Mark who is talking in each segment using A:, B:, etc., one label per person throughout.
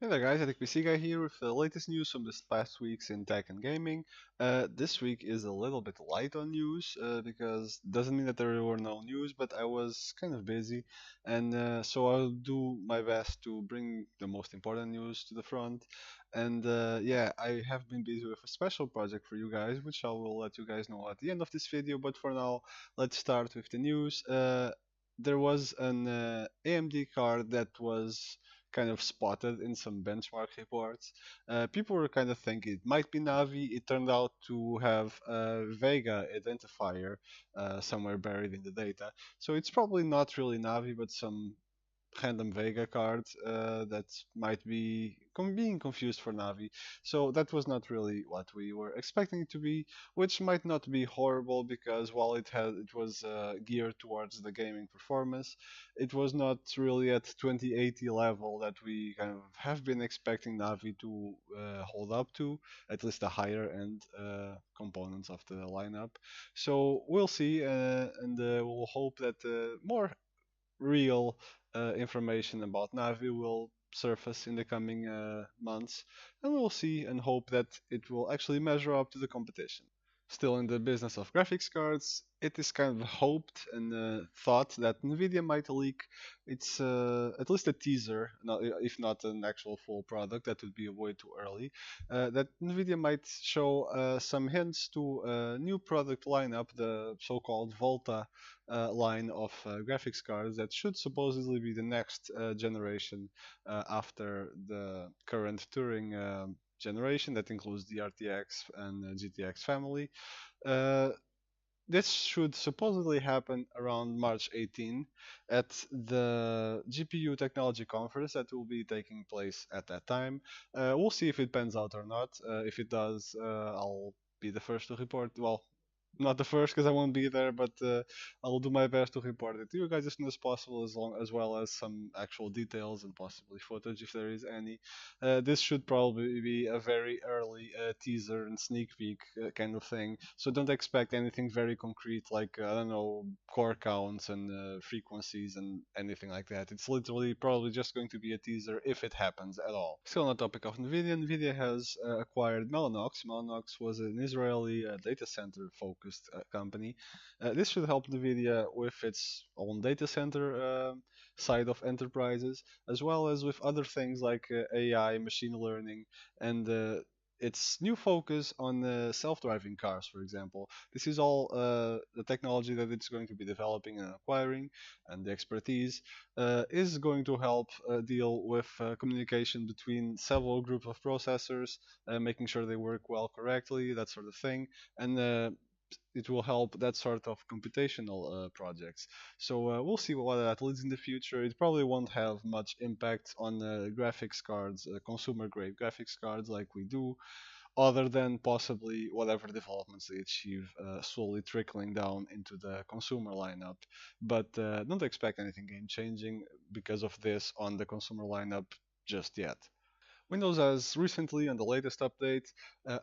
A: Hey there guys, PC Guy here with the latest news from this past weeks in tech and gaming. This week is a little bit light on news because doesn't mean that there were no news, but I was kind of busy, and so I'll do my best to bring the most important news to the front. And yeah, I have been busy with a special project for you guys, which I will let you guys know at the end of this video. But for now, let's start with the news. There was an AMD card that was kind of spotted in some benchmark reports. People were kind of thinking it might be Navi. It turned out to have a Vega identifier somewhere buried in the data. So it's probably not really Navi, but some random Vega card that might be being confused for Navi. So that was not really what we were expecting it to be, which might not be horrible because while it was geared towards the gaming performance, it was not really at 2080 level that we kind of have been expecting Navi to hold up to, at least the higher end components of the lineup. So we'll see, and we'll hope that more real information about Navi will surface in the coming months, and we'll see and hope that it will actually measure up to the competition. Still in the business of graphics cards, it is kind of hoped and thought that Nvidia might leak its at least a teaser, if not an actual full product. That would be way too early. That Nvidia might show some hints to a new product lineup, the so-called Volta line of graphics cards that should supposedly be the next generation after the current Turing generation that includes the RTX and GTX family. Uh, this should supposedly happen around March 18 at the GPU Technology Conference that will be taking place at that time. We'll see if it pans out or not. If it does, I'll be the first to report. Well, not the first because I won't be there, but I'll do my best to report it to you guys as soon as possible, as well as some actual details and possibly footage if there is any. This should probably be a very early teaser and sneak peek kind of thing, so don't expect anything very concrete like I don't know, core counts and frequencies and anything like that. It's literally probably just going to be a teaser if it happens at all. Still on the topic of Nvidia, Nvidia has acquired Mellanox. Mellanox was an Israeli data center focused company. This should help Nvidia with its own data center side of enterprises, as well as with other things like AI, machine learning, and its new focus on self-driving cars, for example. This is all the technology that it's going to be developing and acquiring, and the expertise is going to help deal with communication between several groups of processors, making sure they work well correctly, that sort of thing, and it will help that sort of computational projects. So we'll see what that leads in the future. It probably won't have much impact on graphics cards, consumer grade graphics cards like we do, other than possibly whatever developments they achieve slowly trickling down into the consumer lineup. But don't expect anything game changing because of this on the consumer lineup just yet. Windows has recently, on the latest update,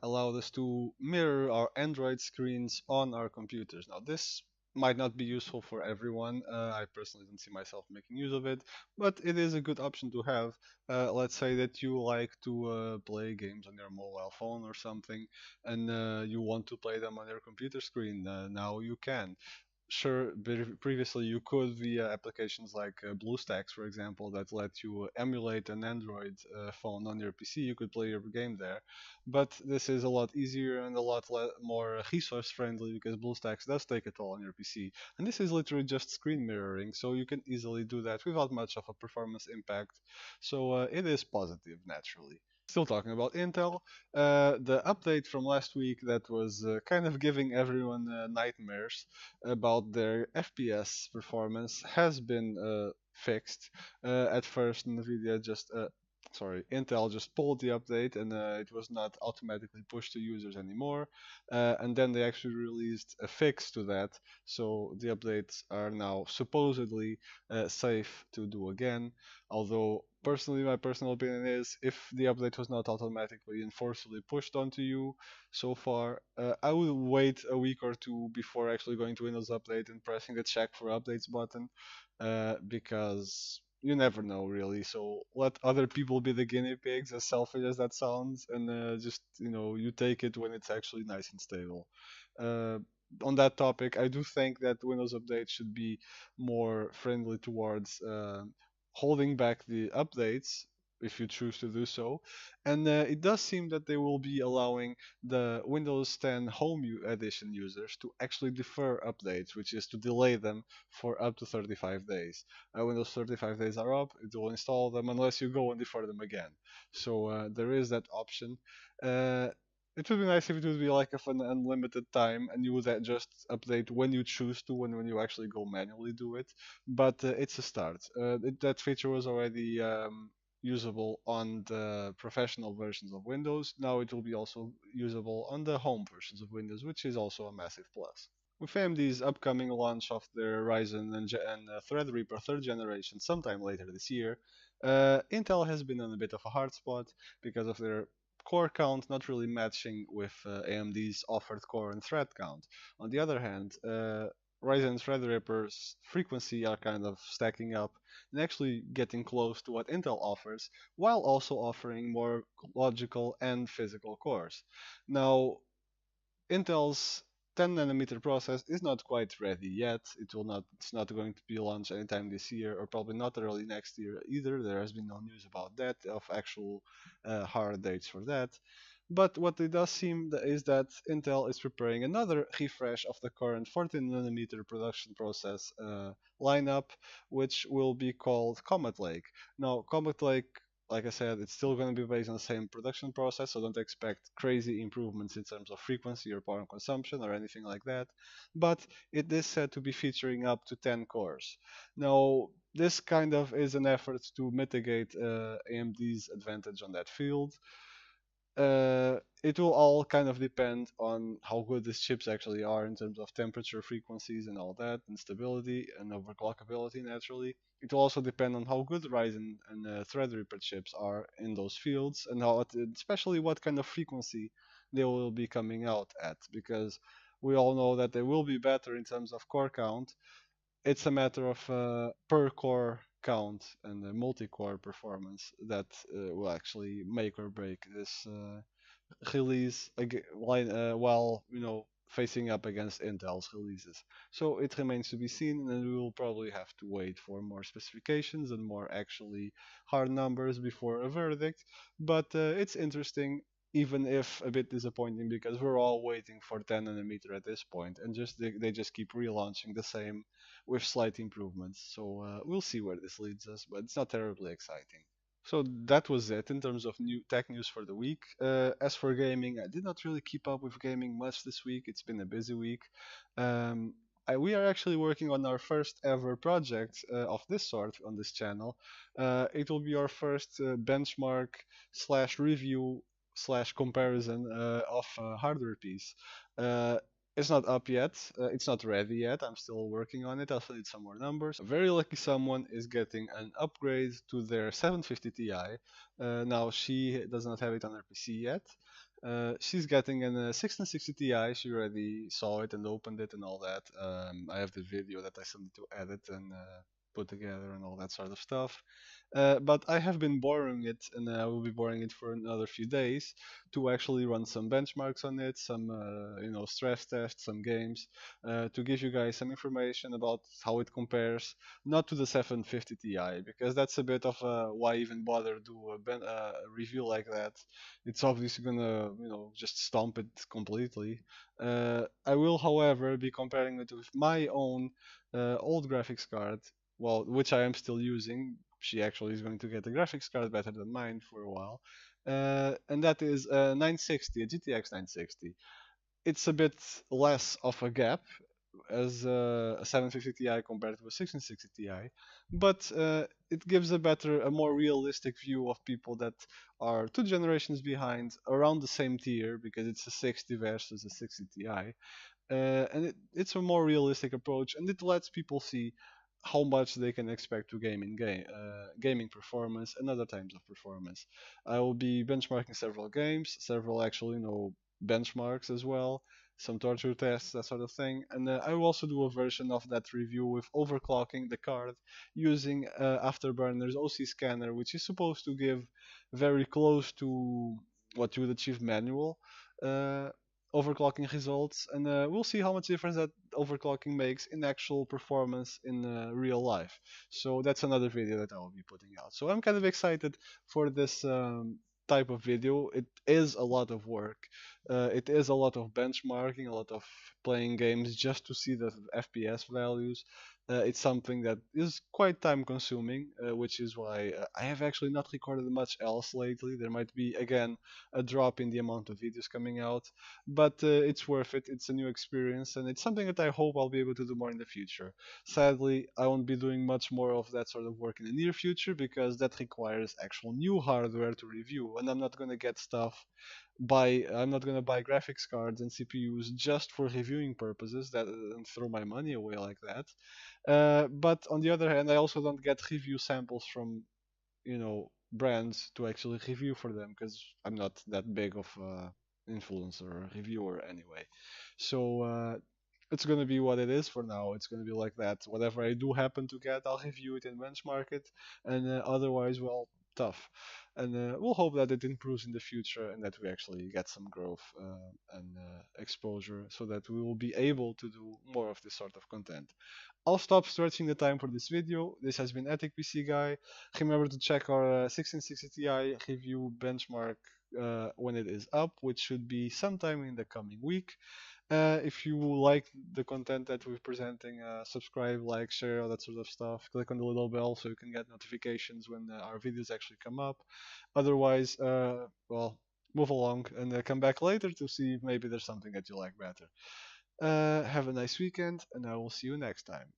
A: allowed us to mirror our Android screens on our computers. Now, this might not be useful for everyone. I personally don't see myself making use of it, but it is a good option to have. Let's say that you like to play games on your mobile phone or something, and you want to play them on your computer screen. Now you can. Sure, previously you could via applications like BlueStacks, for example, that let you emulate an Android phone on your PC. You could play your game there, but this is a lot easier and a lot more resource friendly because BlueStacks does take it all on your PC. And this is literally just screen mirroring, so you can easily do that without much of a performance impact. So it is positive naturally. Still talking about Intel, the update from last week that was kind of giving everyone nightmares about their FPS performance has been fixed. At first, Intel just pulled the update and it was not automatically pushed to users anymore. And then they actually released a fix to that, so the updates are now supposedly safe to do again. Although personally, my personal opinion is if the update was not automatically and forcibly pushed onto you so far, I would wait a week or two before actually going to Windows Update and pressing the check for updates button, because you never know really. So let other people be the guinea pigs, as selfish as that sounds, and just you take it when it's actually nice and stable. Uh, on that topic, I do think that Windows Update should be more friendly towards holding back the updates if you choose to do so. And it does seem that they will be allowing the Windows 10 Edition users to actually defer updates, which is to delay them for up to 35 days. When those 35 days are up, it will install them unless you go and defer them again. So there is that option. Uh, it would be nice if it would be like of an unlimited time and you would just update when you choose to and when you actually go manually do it. But it's a start. That feature was already usable on the professional versions of Windows. Now it will be also usable on the home versions of Windows, which is also a massive plus. With AMD's upcoming launch of their Ryzen and Threadripper third generation sometime later this year, Intel has been on a bit of a hard spot because of their core count not really matching with AMD's offered core and thread count. On the other hand, Ryzen and Threadripper's frequency are kind of stacking up and actually getting close to what Intel offers, while also offering more logical and physical cores. Now, Intel's 10 nanometer process is not quite ready yet. It's not going to be launched anytime this year, or probably not early next year either. There has been no news about that, of actual hard dates for that. But what it does seem is that Intel is preparing another refresh of the current 14 nanometer production process lineup, which will be called Comet Lake. Now, Comet Lake, like I said, it's still going to be based on the same production process, so don't expect crazy improvements in terms of frequency or power consumption or anything like that. But it is said to be featuring up to 10 cores. Now, this kind of is an effort to mitigate AMD's advantage on that field. It will all kind of depend on how good these chips actually are in terms of temperature, frequencies, and all that, and stability and overclockability naturally. It will also depend on how good Ryzen and Threadripper chips are in those fields, and especially what kind of frequency they will be coming out at, because we all know that they will be better in terms of core count. It's a matter of per core count and multi-core performance that will actually make or break this release while facing up against Intel's releases. So it remains to be seen, and we will probably have to wait for more specifications and more actually hard numbers before a verdict. But it's interesting, even if a bit disappointing, because we're all waiting for 10 nanometer at this point, and they just keep relaunching the same with slight improvements. So we'll see where this leads us, but it's not terribly exciting. So that was it in terms of new tech news for the week. As for gaming, I did not really keep up with gaming much this week. It's been a busy week. Um, we are actually working on our first ever project of this sort on this channel. It will be our first benchmark slash review slash comparison of a hardware piece. Uh, it's not up yet. It's not ready yet. I'm still working on it. I'll still need some more numbers. A very lucky someone is getting an upgrade to their 750 Ti. Now she does not have it on her PC yet. She's getting a 1660 Ti. She already saw it and opened it and all that. I have the video that I still need to edit and put together and all that sort of stuff. But I have been borrowing it, and I will be borrowing it for another few days to actually run some benchmarks on it, some stress tests, some games, to give you guys some information about how it compares, not to the 750 Ti, because that's a bit of a why even bother do a review like that. It's obviously gonna just stomp it completely. I will, however, be comparing it with my own old graphics card, well, which I am still using. She actually is going to get a graphics card better than mine for a while, and that is a 960, a GTX 960. It's a bit less of a gap as a 750 Ti compared to a 1660 Ti, but it gives a more realistic view of people that are two generations behind, around the same tier, because it's a 60 versus a 60 Ti, and it's a more realistic approach, and it lets people see how much they can expect to gaming performance and other types of performance. I will be benchmarking several games, several actual benchmarks as well, some torture tests, that sort of thing. And I will also do a version of that review with overclocking the card using Afterburner's OC scanner, which is supposed to give very close to what you would achieve manual uh, overclocking results. And we'll see how much difference that overclocking makes in actual performance in real life. So that's another video that I will be putting out. So I'm kind of excited for this type of video. It is a lot of work. It is a lot of benchmarking, a lot of playing games just to see the FPS values. It's something that is quite time consuming, which is why I have actually not recorded much else lately. There might be, again, a drop in the amount of videos coming out, but it's worth it. It's a new experience, and it's something that I hope I'll be able to do more in the future. Sadly, I won't be doing much more of that sort of work in the near future because that requires actual new hardware to review, and I'm not going to get stuff I'm not gonna buy graphics cards and CPUs just for reviewing purposes that and throw my money away like that. But on the other hand, I also don't get review samples from brands to actually review for them because I'm not that big of a influencer or reviewer anyway. So it's gonna be what it is for now. It's gonna be like that. Whatever I do happen to get, I'll review it and benchmark it, and otherwise, well, tough. And we'll hope that it improves in the future and that we actually get some growth and exposure so that we will be able to do more of this sort of content. I'll stop stretching the time for this video. This has been Ethic PC Guy. Remember to check our 1660 Ti review benchmark when it is up, which should be sometime in the coming week. If you like the content that we're presenting, subscribe, like, share, all that sort of stuff. Click on the little bell so you can get notifications when our videos actually come up. Otherwise, well, move along and come back later to see if maybe there's something that you like better. Have a nice weekend, and I will see you next time.